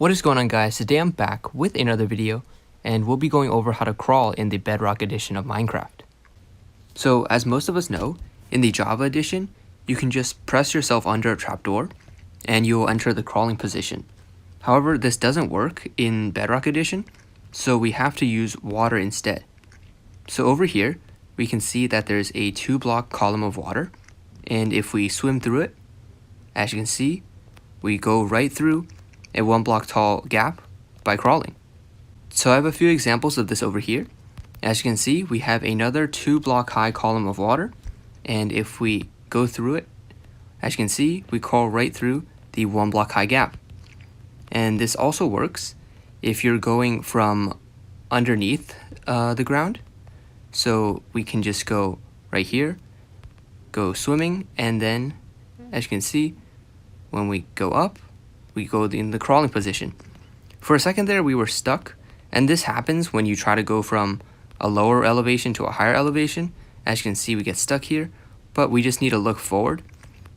What is going on, guys? Today I'm back with another video and we'll be going over how to crawl in the Bedrock edition of Minecraft. So as most of us know, in the Java edition, you can just press yourself under a trapdoor and you'll enter the crawling position. However, this doesn't work in Bedrock edition, so we have to use water instead. So over here, we can see that there's a 2-block column of water, and if we swim through it, as you can see, we go right through a 1-block tall gap by crawling. So I have a few examples of this over here. As you can see, we have another 2-block high column of water, and if we go through it, as you can see, we crawl right through the 1-block high gap. And this also works if you're going from underneath the ground. So we can just go right here, go swimming, and then as you can see, when we go up, we go in the crawling position. For a second there, we were stuck, and this happens when you try to go from a lower elevation to a higher elevation. As you can see, we get stuck here, but we just need to look forward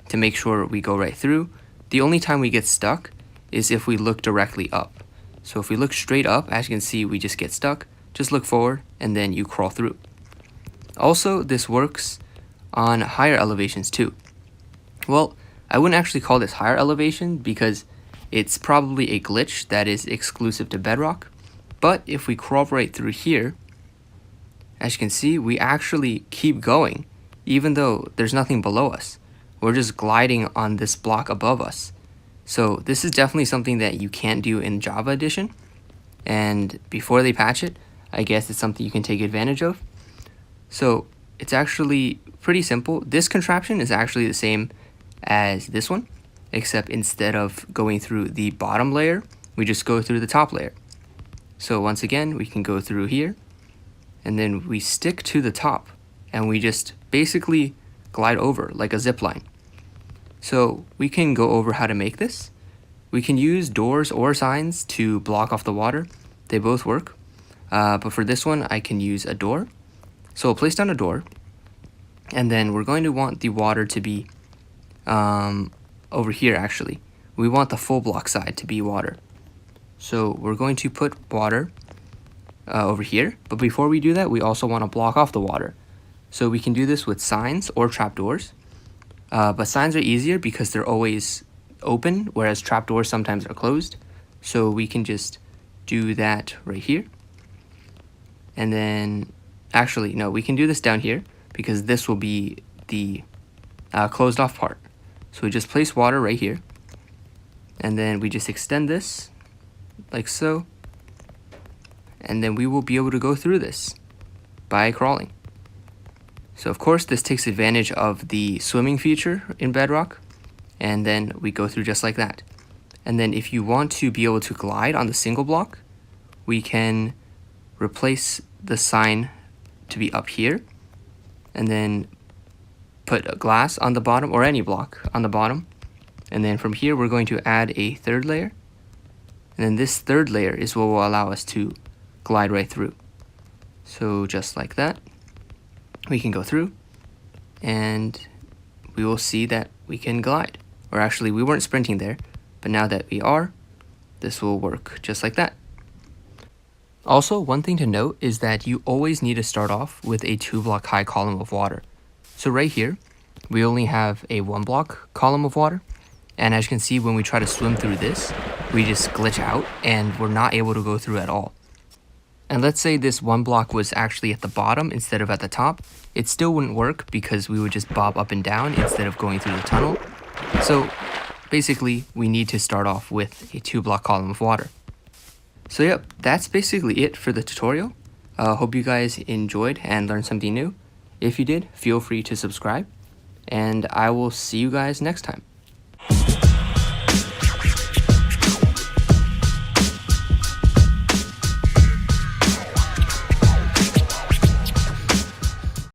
to make sure we go right through. The only time we get stuck is if we look directly up. So if we look straight up, as you can see, we just get stuck. Just look forward, and then you crawl through. Also, this works on higher elevations too. Well, I wouldn't actually call this higher elevation because it's probably a glitch that is exclusive to Bedrock. But if we crawl right through here, as you can see, we actually keep going, even though there's nothing below us. We're just gliding on this block above us. So this is definitely something that you can't do in Java edition. And before they patch it, I guess it's something you can take advantage of. So it's actually pretty simple. This contraption is actually the same as this one, except instead of going through the bottom layer, we just go through the top layer. So once again, we can go through here, and then we stick to the top, and we just basically glide over like a zip line. So we can go over how to make this. We can use doors or signs to block off the water. They both work. But for this one, I can use a door. So we'll place down a door, and then we're going to want the water to be over here actually. We want the full block side to be water. So we're going to put water over here, but before we do that, we also want to block off the water. So we can do this with signs or trapdoors. But signs are easier because they're always open, whereas trapdoors sometimes are closed. So we can just do that right here. And then, actually, no, we can do this down here because this will be the closed off part. So we just place water right here. And then we just extend this like so. And then we will be able to go through this by crawling. So of course, this takes advantage of the swimming feature in Bedrock, and then we go through just like that. And then if you want to be able to glide on the single block, we can replace the sign to be up here, and then put a glass on the bottom, or any block on the bottom. And then from here, we're going to add a third layer. And then this third layer is what will allow us to glide right through. So just like that, we can go through, and we will see that we can glide. Or actually, we weren't sprinting there, but now that we are, this will work just like that. Also, one thing to note is that you always need to start off with a 2-block high column of water. So right here, we only have a 1-block column of water. And as you can see, when we try to swim through this, we just glitch out and we're not able to go through at all. And let's say this 1 block was actually at the bottom instead of at the top. It still wouldn't work because we would just bob up and down instead of going through the tunnel. So basically, we need to start off with a 2-block column of water. So yep, that's basically it for the tutorial. Hope you guys enjoyed and learned something new. If you did, feel free to subscribe, and I will see you guys next time.